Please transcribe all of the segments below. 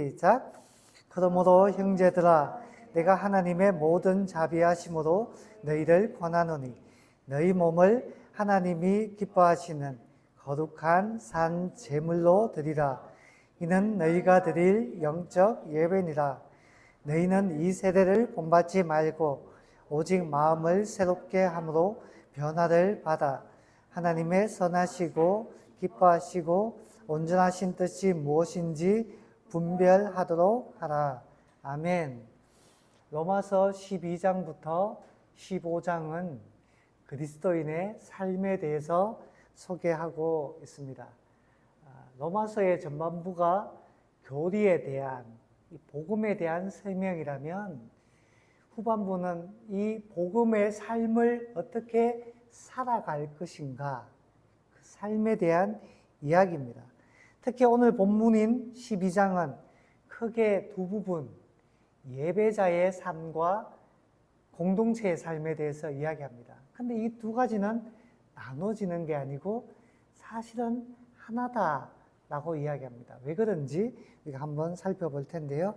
시작. 그러므로 형제들아 내가 하나님의 모든 자비하심으로 너희를 권하노니 너희 몸을 하나님이 기뻐하시는 거룩한 산 제물로 드리라. 이는 너희가 드릴 영적 예배니라. 너희는 이 세대를 본받지 말고 오직 마음을 새롭게 함으로 변화를 받아 하나님의 선하시고 기뻐하시고 온전하신 뜻이 무엇인지 분별하도록 하라. 아멘. 로마서 12장부터 15장은 그리스도인의 삶에 대해서 소개하고 있습니다. 로마서의 전반부가 교리에 대한, 복음에 대한 설명이라면 후반부는 이 복음의 삶을 어떻게 살아갈 것인가, 그 삶에 대한 이야기입니다. 특히 오늘 본문인 12장은 크게 두 부분, 예배자의 삶과 공동체의 삶에 대해서 이야기합니다. 근데 이 두 가지는 나눠지는 게 아니고 사실은 하나다라고 이야기합니다. 왜 그런지 우리가 한번 살펴볼 텐데요.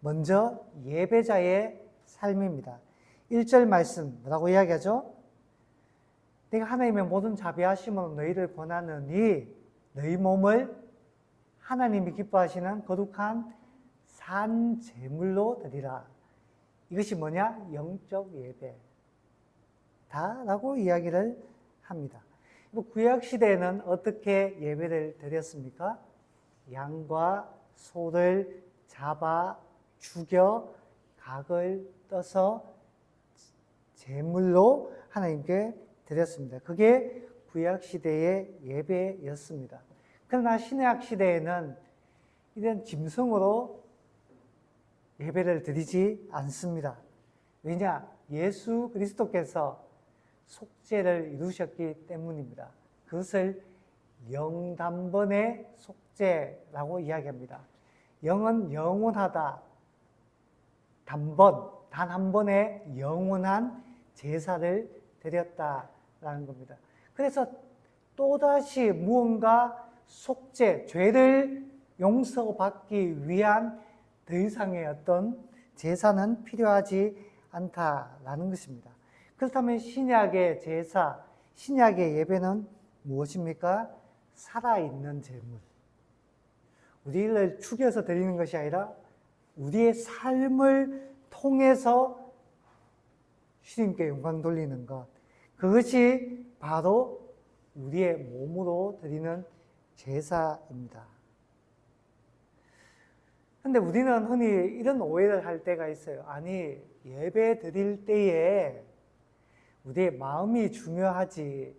먼저 예배자의 삶입니다. 1절 말씀 뭐라고 이야기하죠? 내가 하나님의 모든 자비하심으로 너희를 권하느니 너희 몸을 하나님이 기뻐하시는 거룩한 산 제물로 드리라. 이것이 뭐냐? 영적 예배다라고 이야기를 합니다. 구약시대에는 어떻게 예배를 드렸습니까? 양과 소를 잡아 죽여 각을 떠서 제물로 하나님께 드렸습니다. 그게 구약시대의 예배였습니다. 그러나 신약시대에는 이런 짐승으로 예배를 드리지 않습니다. 왜냐? 예수 그리스도께서 속죄를 이루셨기 때문입니다. 그것을 영단번의 속죄라고 이야기합니다. 영은 영원하다. 단번, 단 한 번의 영원한 제사를 드렸다라는 겁니다. 그래서 또다시 무언가 속죄, 죄를 용서받기 위한 더 이상의 어떤 제사는 필요하지 않다라는 것입니다. 그렇다면 신약의 제사, 신약의 예배는 무엇입니까? 살아있는 제물. 우리를 죽여서 드리는 것이 아니라 우리의 삶을 통해서 주님께 영광 돌리는 것. 그것이 바로 우리의 몸으로 드리는 제사입니다. 근데 우리는 흔히 이런 오해를 할 때가 있어요. 아니, 예배 드릴 때에 우리의 마음이 중요하지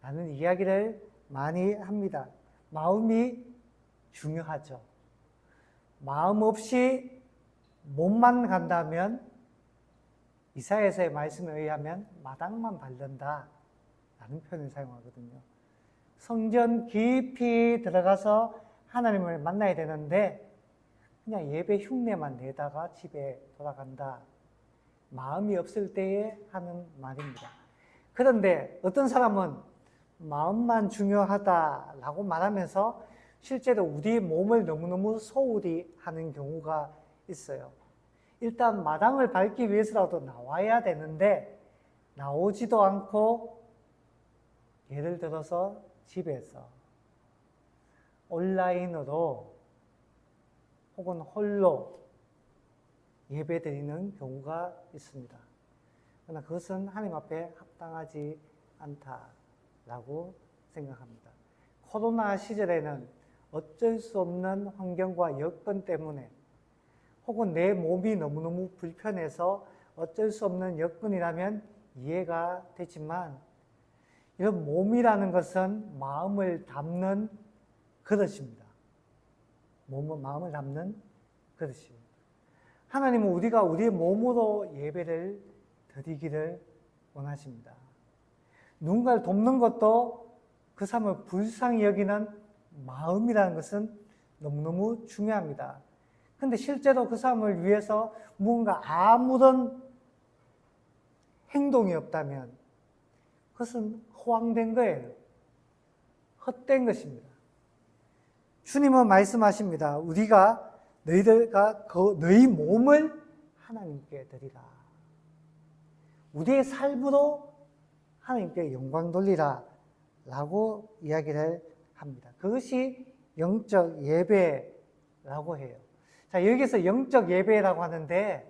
라는 이야기를 많이 합니다. 마음이 중요하죠. 마음 없이 몸만 간다면 이사야서의 말씀에 의하면 마당만 밟는다 라는 표현을 사용하거든요. 성전 깊이 들어가서 하나님을 만나야 되는데 그냥 예배 흉내만 내다가 집에 돌아간다. 마음이 없을 때에 하는 말입니다. 그런데 어떤 사람은 마음만 중요하다라고 말하면서 실제로 우리 몸을 너무너무 소홀히 하는 경우가 있어요. 일단 마당을 밟기 위해서라도 나와야 되는데 나오지도 않고 예를 들어서 집에서 온라인으로 혹은 홀로 예배드리는 경우가 있습니다. 그러나 그것은 하나님 앞에 합당하지 않다라고 생각합니다. 코로나 시절에는 어쩔 수 없는 환경과 여건 때문에 혹은 내 몸이 너무너무 불편해서 어쩔 수 없는 여건이라면 이해가 되지만 이런 몸이라는 것은 마음을 담는 그릇입니다. 마음을 담는 그릇입니다. 하나님은 우리가 우리의 몸으로 예배를 드리기를 원하십니다. 누군가를 돕는 것도 그 사람을 불쌍히 여기는 마음이라는 것은 너무너무 중요합니다. 그런데 실제로 그 사람을 위해서 무언가 아무런 행동이 없다면 그것은 허황된 거예요. 헛된 것입니다. 주님은 말씀하십니다. 우리가 너희들과 너희 몸을 하나님께 드리라. 우리의 삶으로 하나님께 영광 돌리라 라고 이야기를 합니다. 그것이 영적 예배라고 해요. 자, 여기서 영적 예배라고 하는데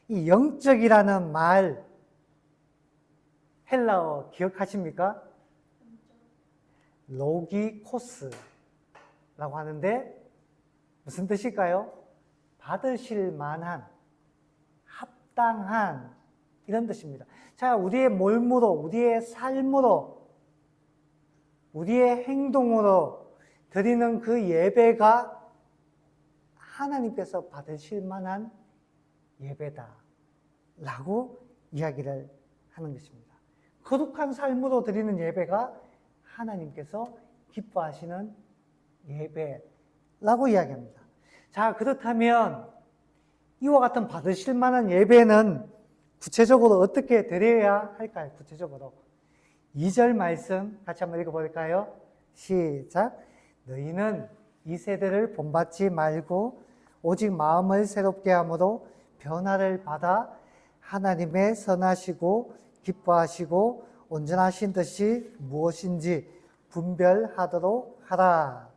이 영적이라는 말 헬라어 기억하십니까? 로기코스라고 하는데 무슨 뜻일까요? 받으실 만한, 합당한 이런 뜻입니다. 자, 우리의 몸으로, 우리의 삶으로, 우리의 행동으로 드리는 그 예배가 하나님께서 받으실 만한 예배다 라고 이야기를 하는 것입니다. 거룩한 삶으로 드리는 예배가 하나님께서 기뻐하시는 예배라고 이야기합니다. 자, 그렇다면 이와 같은 받으실 만한 예배는 구체적으로 어떻게 드려야 할까요? 구체적으로 2절 말씀 같이 한번 읽어볼까요? 시작. 너희는 이 세대를 본받지 말고 오직 마음을 새롭게 함으로 변화를 받아 하나님의 선하시고 기뻐하시고 온전하신 뜻이 무엇인지 분별하도록 하라.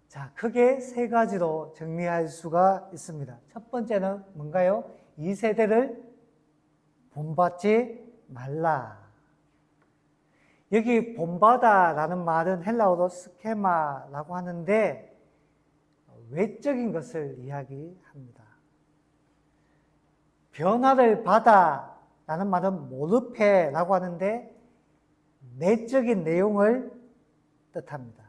자, 크게 세 가지로 정리할 수가 있습니다. 첫 번째는 뭔가요? 이 세대를 본받지 말라. 여기 본받아라는 말은 헬라어로 스케마라고 하는데 외적인 것을 이야기합니다. 변화를 받아라는 말은 모르페라고 하는데 내적인 내용을 뜻합니다.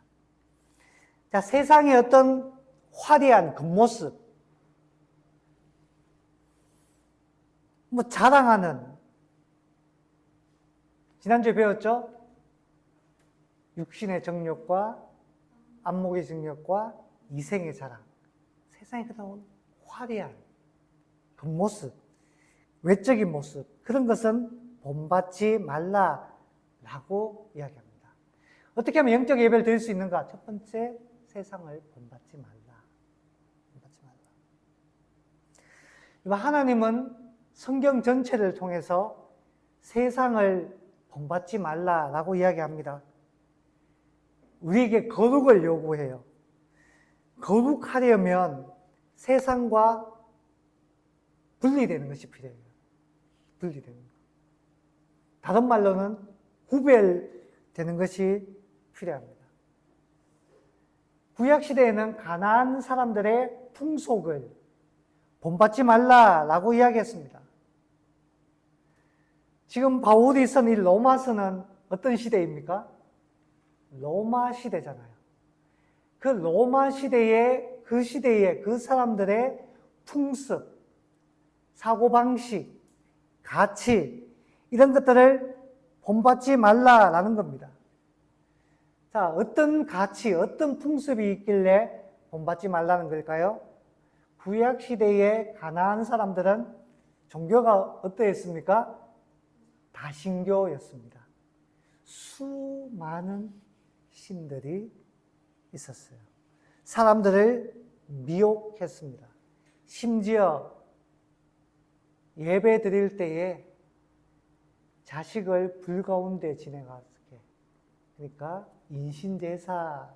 자, 세상의 어떤 화려한 겉모습, 자랑하는, 지난주에 배웠죠? 육신의 정욕과 안목의 정욕과 이생의 자랑. 세상에 그런 화려한 겉모습, 외적인 모습, 그런 것은 본받지 말라라고 이야기합니다. 어떻게 하면 영적 예배를 드릴 수 있는가? 첫 번째, 세상을 본받지 말라. 본받지 말라. 하나님은 성경 전체를 통해서 세상을 본받지 말라라고 이야기합니다. 우리에게 거룩을 요구해요. 거룩하려면 세상과 분리되는 것이 필요해요. 분리되는 것. 다른 말로는 구별되는 것이 필요합니다. 구약시대에는 가나안 사람들의 풍속을 본받지 말라라고 이야기했습니다. 지금 바울이 쓴 이 로마서는 어떤 시대입니까? 로마 시대잖아요. 그 로마 시대의 그 사람들의 풍습, 사고방식, 가치 이런 것들을 본받지 말라라는 겁니다. 자, 어떤 가치, 어떤 풍습이 있길래 본받지 말라는 걸까요? 구약 시대의 가나안 사람들은 종교가 어떠했습니까? 다신교였습니다. 수많은 신들이 있었어요. 사람들을 미혹했습니다. 심지어 예배 드릴 때에 자식을 불 가운데 지내가게, 그러니까 인신제사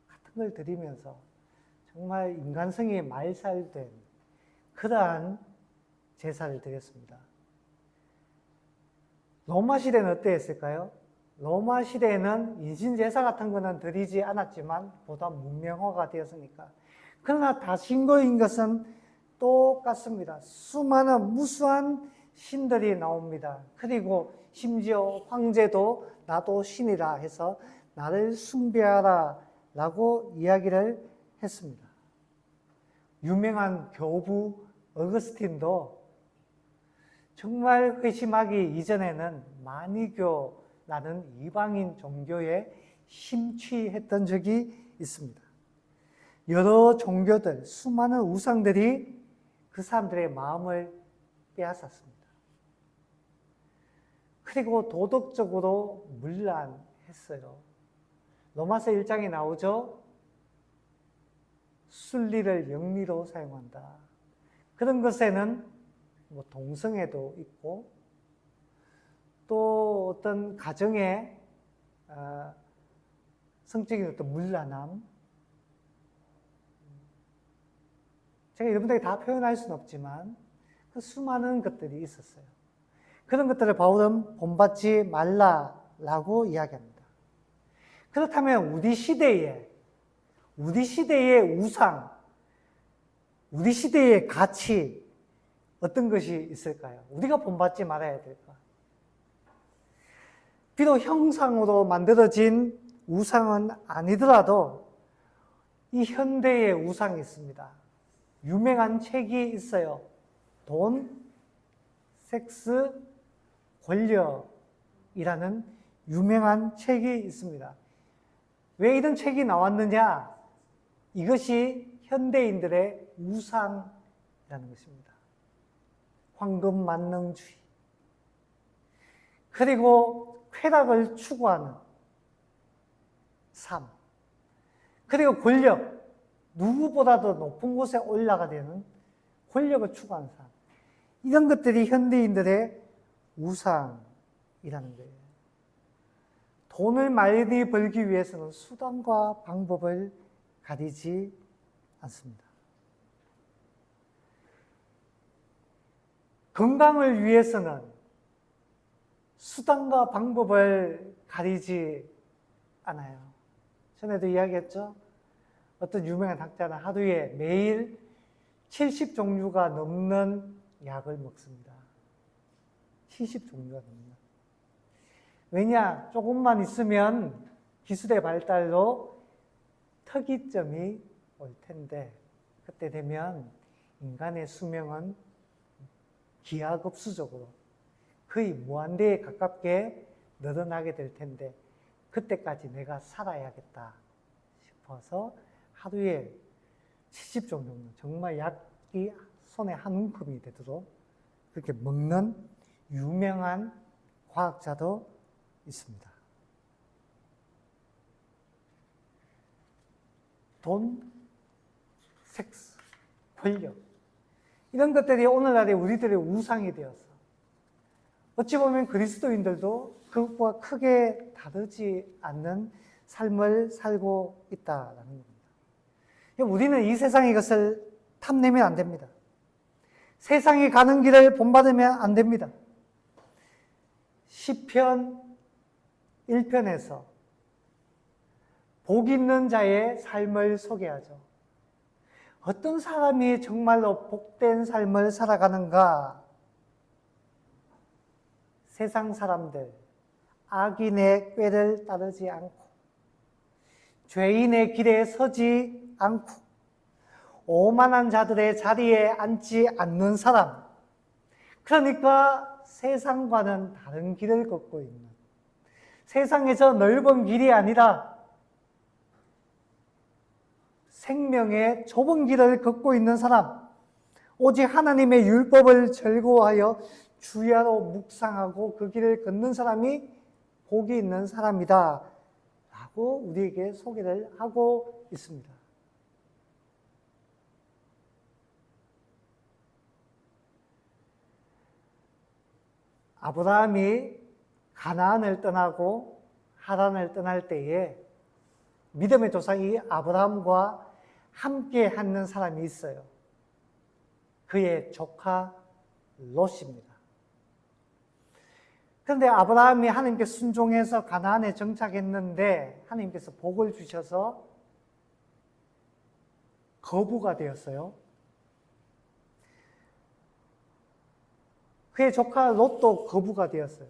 같은 걸 드리면서 정말 인간성이 말살된 그러한 제사를 드렸습니다. 로마 시대는 어땠을까요? 로마 시대에는 인신제사 같은 거는 드리지 않았지만 보다 문명화가 되었으니까. 그러나 다신교인 것은 똑같습니다. 수많은 무수한 신들이 나옵니다. 그리고 심지어 황제도 나도 신이라 해서 나를 숭배하라 라고 이야기를 했습니다. 유명한 교부 어거스틴도 정말 회심하기 이전에는 마니교라는 이방인 종교에 심취했던 적이 있습니다. 여러 종교들, 수많은 우상들이 그 사람들의 마음을 빼앗았습니다. 그리고 도덕적으로 문란했어요. 로마서 1장에 나오죠. 순리를 영리로 사용한다. 그런 것에는 뭐 동성애도 있고 또 어떤 가정의 성적인 어떤 문란함, 제가 여러분들에게 다 표현할 수는 없지만 그 수많은 것들이 있었어요. 그런 것들을 바울은 본받지 말라라고 이야기합니다. 그렇다면 우리 시대의 우상, 우리 시대의 가치 어떤 것이 있을까요? 우리가 본받지 말아야 될까? 비록 형상으로 만들어진 우상은 아니더라도 이 현대의 우상이 있습니다. 유명한 책이 있어요. 돈, 섹스, 권력이라는 유명한 책이 있습니다. 왜 이런 책이 나왔느냐? 이것이 현대인들의 우상이라는 것입니다. 황금만능주의. 그리고 쾌락을 추구하는 삶. 그리고 권력. 누구보다도 높은 곳에 올라가 되는 권력을 추구하는 삶. 이런 것들이 현대인들의 우상이라는 거예요. 돈을 많이 벌기 위해서는 수단과 방법을 가리지 않습니다. 건강을 위해서는 수단과 방법을 가리지 않아요. 전에도 이야기했죠? 어떤 유명한 학자는 하루에 매일 70종류가 넘는 약을 먹습니다. 70종류가 넘는. 왜냐? 조금만 있으면 기술의 발달로 특이점이 올 텐데 그때 되면 인간의 수명은 기하급수적으로 거의 무한대에 가깝게 늘어나게 될 텐데 그때까지 내가 살아야겠다 싶어서 하루에 70종류, 정말 약이 손에 한 움큼이 되도록 그렇게 먹는 유명한 과학자도 있습니다. 돈, 섹스, 권력 이런 것들이 오늘날의 우리들의 우상이 되어서 어찌 보면 그리스도인들도 그것과 크게 다르지 않는 삶을 살고 있다는 겁니다. 우리는 이 세상의 이것을 탐내면 안 됩니다. 세상이 가는 길을 본받으면 안 됩니다. 시편 1편에서 복 있는 자의 삶을 소개하죠. 어떤 사람이 정말로 복된 삶을 살아가는가? 세상 사람들, 악인의 꾀를 따르지 않고 죄인의 길에 서지 않고 오만한 자들의 자리에 앉지 않는 사람, 그러니까 세상과는 다른 길을 걷고 있는, 세상에서 넓은 길이 아니라 생명의 좁은 길을 걷고 있는 사람, 오직 하나님의 율법을 즐거워하여 주야로 묵상하고 그 길을 걷는 사람이 복이 있는 사람이다 라고 우리에게 소개를 하고 있습니다. 아브라함이 가나안을 떠나고 하란을 떠날 때에 믿음의 조상 이 아브라함과 함께 하는 사람이 있어요. 그의 조카 롯입니다. 그런데 아브라함이 하나님께 순종해서 가나안에 정착했는데 하나님께서 복을 주셔서 거부가 되었어요. 그의 조카 롯도 거부가 되었어요.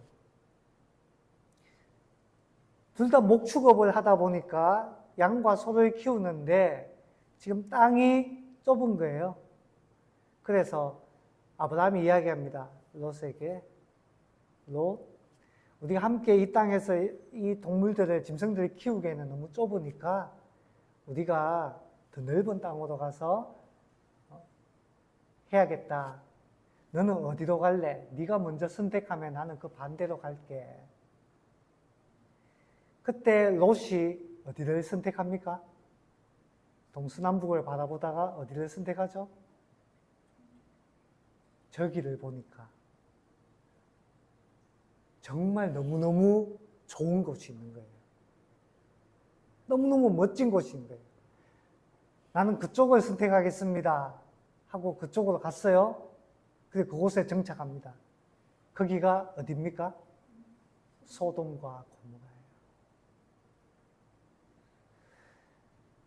둘 다 목축업을 하다 보니까 양과 소를 키우는데 지금 땅이 좁은 거예요. 그래서 아브라함이 이야기합니다. 롯에게, 롯, 우리가 함께 이 땅에서 이 동물들을, 짐승들을 키우기에는 너무 좁으니까 우리가 더 넓은 땅으로 가서 해야겠다. 너는 어디로 갈래? 네가 먼저 선택하면 나는 그 반대로 갈게. 그때 롯이 어디를 선택합니까? 동서남북을 바라보다가 어디를 선택하죠? 저기를 보니까 정말 너무너무 좋은 곳이 있는 거예요. 너무너무 멋진 곳이 있는 거예요. 나는 그쪽을 선택하겠습니다 하고 그쪽으로 갔어요. 그리고 그곳에 정착합니다. 거기가 어디입니까? 소돔과 고모라예요.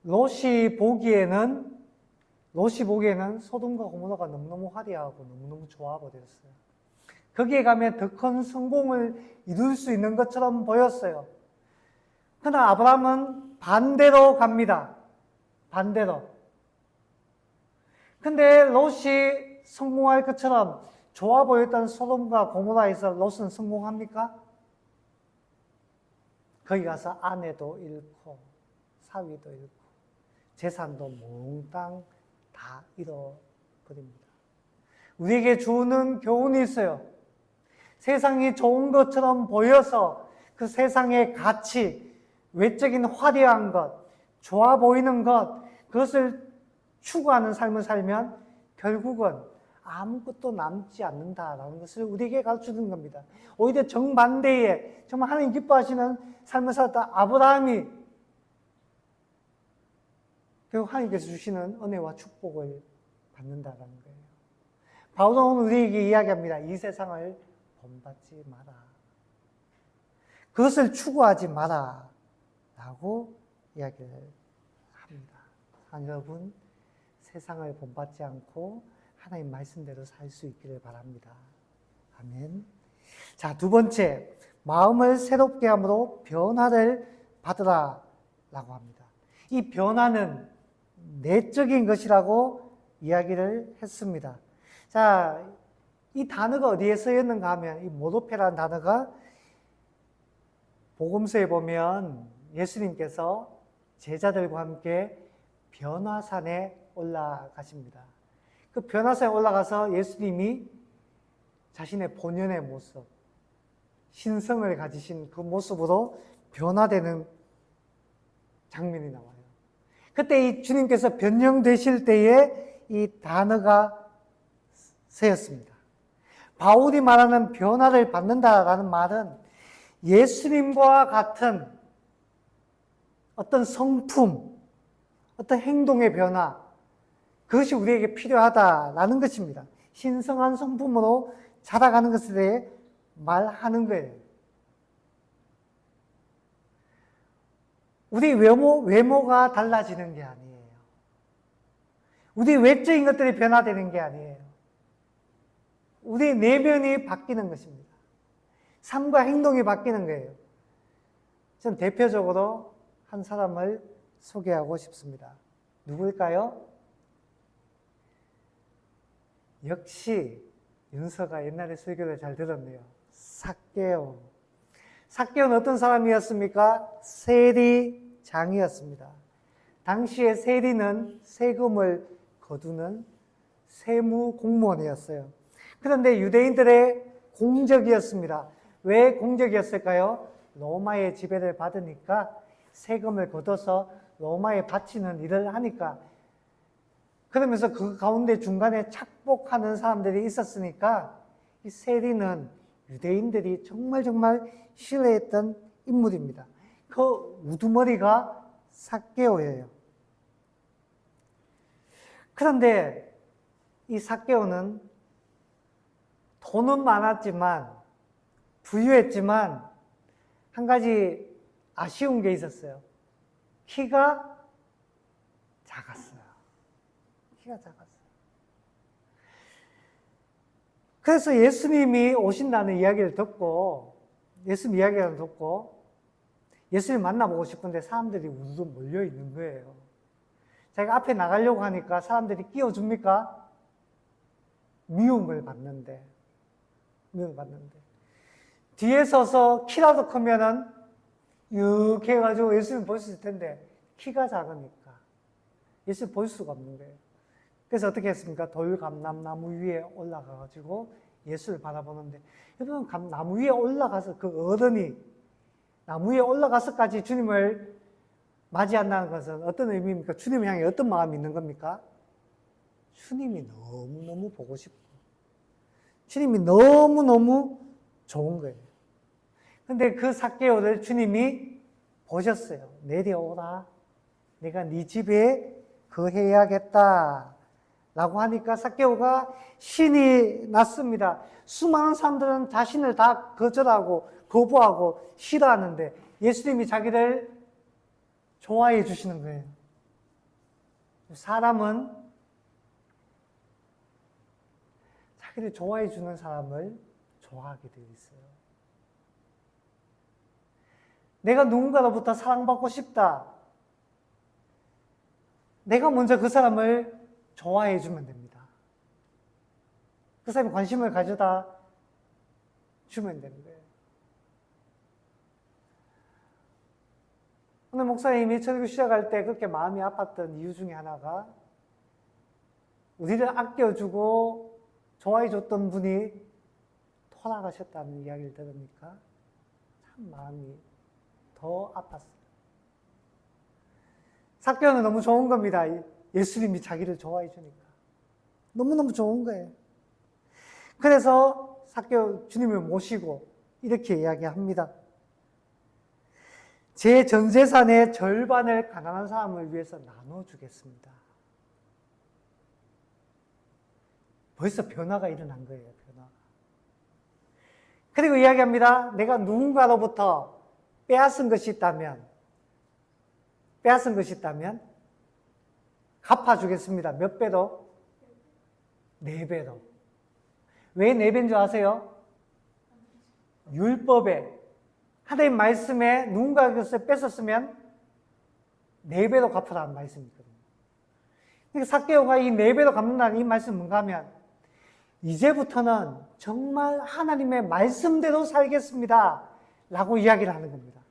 롯이 보기에는 소돔과 고모라가 너무너무 화려하고 너무너무 좋아 보였어요. 거기에 가면 더 큰 성공을 이룰 수 있는 것처럼 보였어요. 그러나 아브라함은 반대로 갑니다. 반대로. 근데 롯이 성공할 것처럼 좋아 보였던 소돔과 고모라에서 롯은 성공합니까? 거기 가서 아내도 잃고 사위도 잃고 재산도 몽땅 다 잃어버립니다. 우리에게 주는 교훈이 있어요. 세상이 좋은 것처럼 보여서 그 세상의 가치, 외적인 화려한 것, 좋아 보이는 것, 그것을 추구하는 삶을 살면 결국은 아무것도 남지 않는다라는 것을 우리에게 가르쳐주는 겁니다. 오히려 정반대에 정말 하나님 기뻐하시는 삶을 살았다 아브라함이 결국 하나님께서 주시는 은혜와 축복을 받는다라는 거예요. 바울은 우리에게 이야기합니다. 이 세상을 본받지 마라. 그것을 추구하지 마라. 라고 이야기를 합니다. 여러분, 세상을 본받지 않고 하나님 말씀대로 살 수 있기를 바랍니다. 아멘. 자, 두 번째, 마음을 새롭게 함으로 변화를 받으라 라고 합니다. 이 변화는 내적인 것이라고 이야기를 했습니다. 자, 이 단어가 어디에 쓰였는가 하면 이 모로페라는 단어가 복음서에 보면 예수님께서 제자들과 함께 변화산에 올라가십니다. 그 변화산에 올라가서 예수님이 자신의 본연의 모습, 신성을 가지신 그 모습으로 변화되는 장면이 나와요. 그때 이 주님께서 변형되실 때에 이 단어가 쓰였습니다. 바울이 말하는 변화를 받는다라는 말은 예수님과 같은 어떤 성품, 어떤 행동의 변화, 그것이 우리에게 필요하다라는 것입니다. 신성한 성품으로 자라가는 것에 대해 말하는 거예요. 우리 외모가 달라지는 게 아니에요. 우리 외적인 것들이 변화되는 게 아니에요. 우리 내면이 바뀌는 것입니다. 삶과 행동이 바뀌는 거예요. 전 대표적으로 한 사람을 소개하고 싶습니다. 누구일까요? 역시 윤서가 옛날에 설교를 잘 들었네요. 삭개오. 삭개오는 어떤 사람이었습니까? 세리장이었습니다. 당시에 세리는 세금을 거두는 세무 공무원이었어요. 그런데 유대인들의 공적이었습니다. 왜 공적이었을까요? 로마의 지배를 받으니까 세금을 걷어서 로마에 바치는 일을 하니까, 그러면서 그 가운데 중간에 착복하는 사람들이 있었으니까 이 세리는 유대인들이 정말 신뢰했던 인물입니다. 그 우두머리가 삭개오예요. 그런데 이 삭개오는 돈은 많았지만, 부유했지만 한 가지 아쉬운 게 있었어요. 키가 작았어요. 키가 작았어요. 그래서 예수님이 오신다는 이야기를 듣고, 예수님 이야기를 듣고 예수님 만나보고 싶은데 사람들이 우르르 몰려 있는 거예요. 자기가 앞에 나가려고 하니까 사람들이 끼워줍니까? 미움을 받는데. 뒤에 서서 키라도 크면은 이렇게 해가지고 예수님 볼 수 있을 텐데 키가 작으니까 예수님 볼 수가 없는 거예요. 그래서 어떻게 했습니까? 돌감람나무 위에 올라가가지고 예수를 바라보는데, 여러분, 나무 위에 올라가서 그 어른이 나무 위에 올라가서까지 주님을 맞이한다는 것은 어떤 의미입니까? 주님을 향해 어떤 마음이 있는 겁니까? 주님이 너무너무 보고 싶고 주님이 너무너무 좋은 거예요. 근데 그 삭개오를 주님이 보셨어요. 내려오라. 내가 네 집에 거해야겠다. 라고 하니까 삭개오가 신이 났습니다. 수많은 사람들은 자신을 다 거절하고 거부하고 싫어하는데 예수님이 자기를 좋아해 주시는 거예요. 사람은 자기를 좋아해 주는 사람을 좋아하게 되어 있어요. 내가 누군가로부터 사랑받고 싶다. 내가 먼저 그 사람을 좋아해 주면 됩니다. 그 사람이 관심을 가져다 주면 되는 거예요. 오늘 목사님이 설교 시작할 때 그렇게 마음이 아팠던 이유 중에 하나가 우리를 아껴주고 좋아해줬던 분이 돌아가셨다는 이야기를 들으니까 참 마음이 더 아팠어요. 삭개오는 너무 좋은 겁니다. 예수님이 자기를 좋아해 주니까. 너무너무 좋은 거예요. 그래서 삭개오 주님을 모시고 이렇게 이야기합니다. 제 전 재산의 절반을 가난한 사람을 위해서 나눠주겠습니다. 벌써 변화가 일어난 거예요. 변화. 그리고 이야기합니다. 내가 누군가로부터 빼앗은 것이 있다면 갚아주겠습니다. 몇 배로? 4배로. 왜 4배인 줄 아세요? 율법에 하나님 말씀에 누군가에게서 뺏었으면 4배로 갚으라는 말씀이 있거든요. 그러니까 삭개오가 이 4배로 갚는다는 이 말씀은 뭔가 하면 이제부터는 정말 하나님의 말씀대로 살겠습니다. 라고 이야기를 하는 겁니다.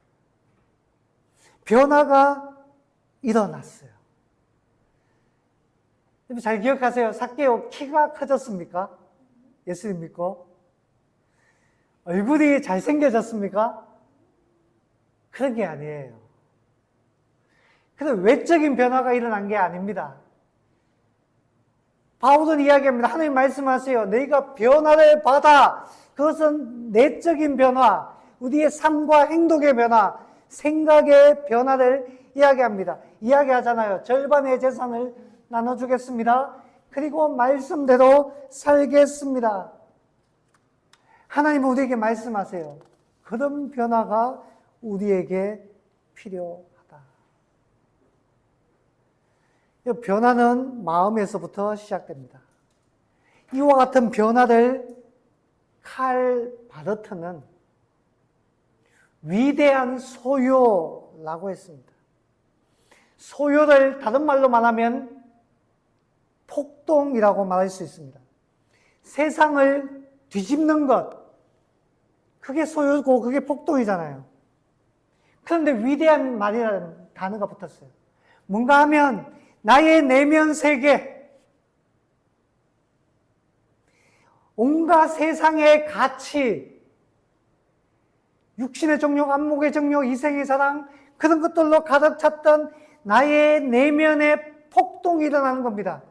변화가 일어났어요. 잘 기억하세요. 삭개오 키가 커졌습니까? 예수님 믿고. 얼굴이 잘생겨졌습니까? 그런 게 아니에요. 그래서 외적인 변화가 일어난 게 아닙니다. 바울은 이야기합니다. 하나님 말씀하세요. 너희가 변화를 받아. 그것은 내적인 변화, 우리의 삶과 행동의 변화, 생각의 변화를 이야기합니다. 이야기하잖아요. 절반의 재산을 나눠주겠습니다. 그리고 말씀대로 살겠습니다. 하나님은 우리에게 말씀하세요. 그런 변화가 우리에게 필요하다. 이 변화는 마음에서부터 시작됩니다. 이와 같은 변화를 칼 바르트는 위대한 소요라고 했습니다. 소요를 다른 말로 말하면 폭동이라고 말할 수 있습니다. 세상을 뒤집는 것, 그게 소요고 그게 폭동이잖아요. 그런데 위대한 말이라는 단어가 붙었어요. 뭔가 하면 나의 내면 세계, 온갖 세상의 가치, 육신의 정욕, 안목의 정욕, 이생의 사랑, 그런 것들로 가득 찼던 나의 내면의 폭동이 일어나는 겁니다.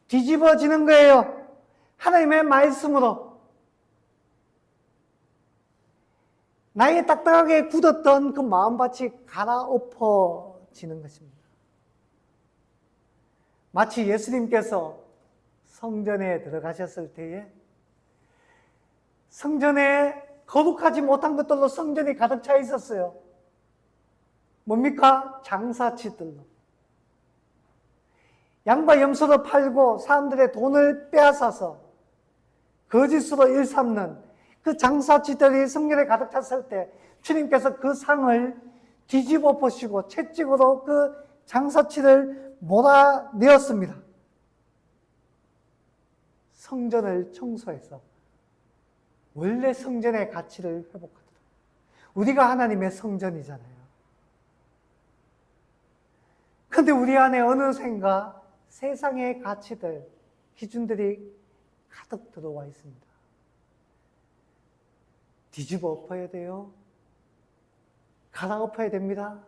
뒤집어지는 거예요. 하나님의 말씀으로. 나의 딱딱하게 굳었던 그 마음밭이 갈아엎어지는 것입니다. 마치 예수님께서 성전에 들어가셨을 때에 성전에 거룩하지 못한 것들로 성전이 가득 차 있었어요. 뭡니까? 장사치들로. 양과 염소를 팔고 사람들의 돈을 빼앗아서 거짓으로 일삼는 그 장사치들이 성전에 가득 찼을 때 주님께서 그 상을 뒤집어 보시고 채찍으로 그 장사치를 몰아내었습니다. 성전을 청소해서 원래 성전의 가치를 회복하도록. 우리가 하나님의 성전이잖아요. 그런데 우리 안에 어느샌가 세상의 가치들, 기준들이 가득 들어와 있습니다. 뒤집어 엎어야 돼요. 갈아엎어야 됩니다.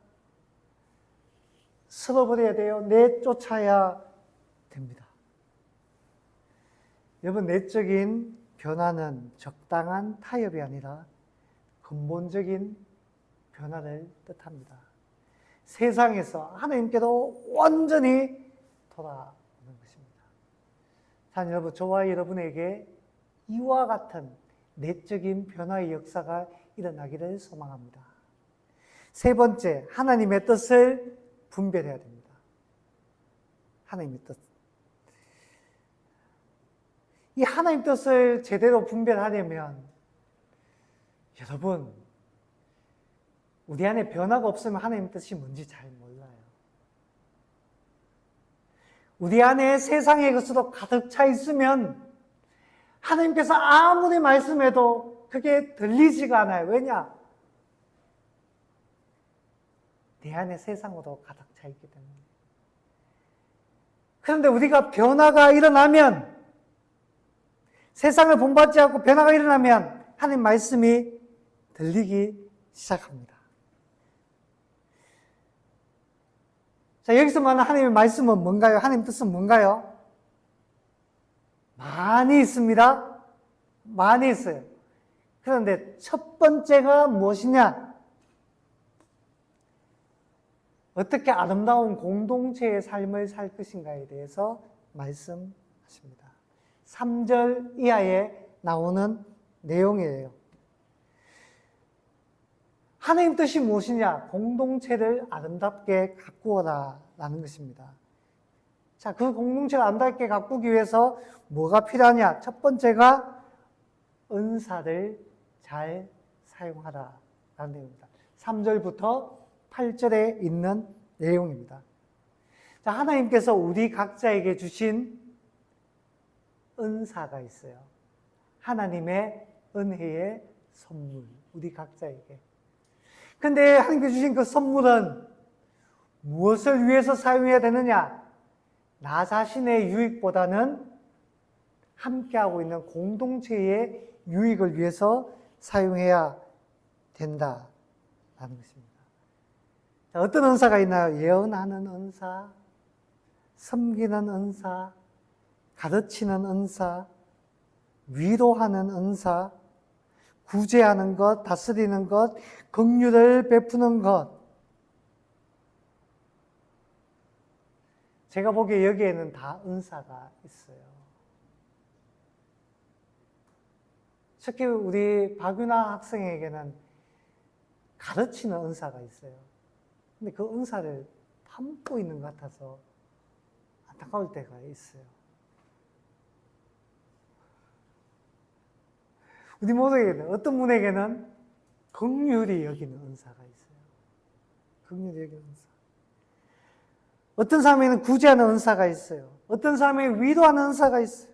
쓸어버려야 돼요. 내쫓아야 됩니다. 여러분, 내적인 변화는 적당한 타협이 아니라 근본적인 변화를 뜻합니다. 세상에서 하나님께로 완전히 돌아오는 것입니다. 자, 여러분, 저와 여러분에게 이와 같은 내적인 변화의 역사가 일어나기를 소망합니다. 세 번째, 하나님의 뜻을 분별해야 됩니다. 하나님의 뜻. 이 하나님 뜻을 제대로 분별하려면 여러분, 우리 안에 변화가 없으면 하나님 뜻이 뭔지 잘 몰라요. 우리 안에 세상의 것으로 가득 차 있으면 하나님께서 아무리 말씀해도 그게 들리지가 않아요. 왜냐? 내 안에 세상으로 가득 차 있기 때문에. 그런데 우리가 변화가 일어나면, 세상을 본받지 않고 변화가 일어나면 하나님 말씀이 들리기 시작합니다. 자, 여기서 말하는 하나님의 말씀은 뭔가요? 하나님 뜻은 뭔가요? 많이 있습니다. 많이 있어요. 그런데 첫 번째가 무엇이냐? 어떻게 아름다운 공동체의 삶을 살 것인가에 대해서 말씀하십니다. 3절 이하에 나오는 내용이에요. 하나님 뜻이 무엇이냐? 공동체를 아름답게 가꾸어라 라는 것입니다. 자, 그 공동체를 아름답게 가꾸기 위해서 뭐가 필요하냐? 첫 번째가 은사를 잘 사용하라 라는 내용입니다. 3절부터 8절에 있는 내용입니다. 자, 하나님께서 우리 각자에게 주신 은사가 있어요. 하나님의 은혜의 선물, 우리 각자에게. 근데 하나님께 주신 그 선물은 무엇을 위해서 사용해야 되느냐? 나 자신의 유익보다는 함께하고 있는 공동체의 유익을 위해서 사용해야 된다라는 것입니다. 자, 어떤 은사가 있나요? 예언하는 은사, 섬기는 은사, 가르치는 은사, 위로하는 은사, 구제하는 것, 다스리는 것, 긍휼을 베푸는 것. 제가 보기에 여기에는 다 은사가 있어요. 특히 우리 박윤아 학생에게는 가르치는 은사가 있어요. 근데 그 은사를 담고 있는 것 같아서 안타까울 때가 있어요. 우리 모두에게는, 어떤 분에게는 긍휼히 여기는 은사가 있어요. 긍휼히 여기는 은사. 어떤 사람에게는 구제하는 은사가 있어요. 어떤 사람에게는 위로하는 은사가 있어요.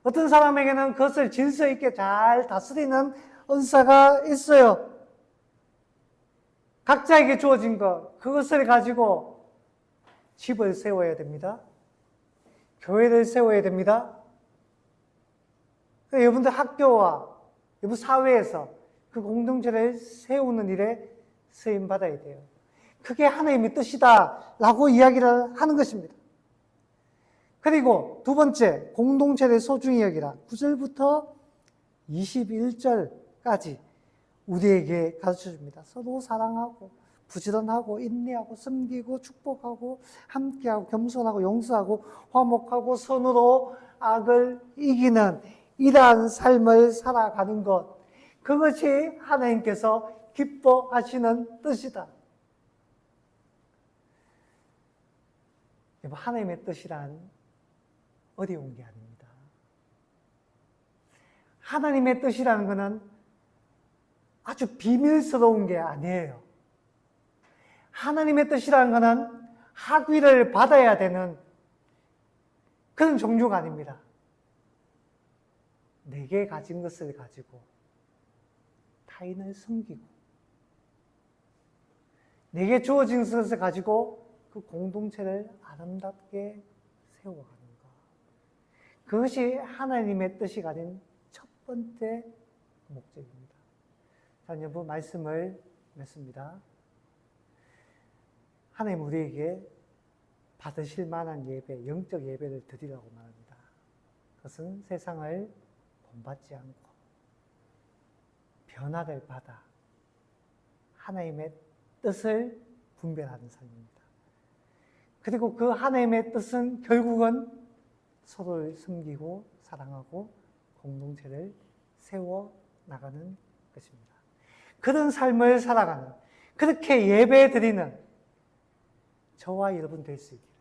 어떤 사람에게는 그것을 질서 있게 잘 다스리는 은사가 있어요. 각자에게 주어진 것, 그것을 가지고 집을 세워야 됩니다. 교회를 세워야 됩니다. 여러분들 학교와 여러분 사회에서 그 공동체를 세우는 일에 쓰임받아야 돼요. 그게 하나님의 뜻이다 라고 이야기를 하는 것입니다. 그리고 두 번째, 공동체를 소중히 여기라. 9절부터 21절까지 우리에게 가르쳐줍니다. 서로 사랑하고 부지런하고 인내하고 섬기고 축복하고 함께하고 겸손하고 용서하고 화목하고 선으로 악을 이기는 이러한 삶을 살아가는 것, 그것이 하나님께서 기뻐하시는 뜻이다. 하나님의 뜻이란 어려운 게 아닙니다. 하나님의 뜻이라는 것은 아주 비밀스러운 게 아니에요. 하나님의 뜻이라는 것은 학위를 받아야 되는 그런 종류가 아닙니다. 내게 가진 것을 가지고 타인을 섬기고 내게 주어진 것을 가지고 그 공동체를 아름답게 세워가는 것. 그것이 하나님의 뜻이 가진 첫 번째 목적입니다. 자, 여러분 말씀을 맺습니다. 하나님 우리에게 받으실 만한 예배, 영적 예배를 드리라고 말합니다. 그것은 세상을 본받지 않고 변화를 받아 하나님의 뜻을 분별하는 삶입니다. 그리고 그 하나님의 뜻은 결국은 서로를 섬기고 사랑하고 공동체를 세워 나가는 것입니다. 그런 삶을 살아가는, 그렇게 예배 드리는 저와 여러분 될 수 있기를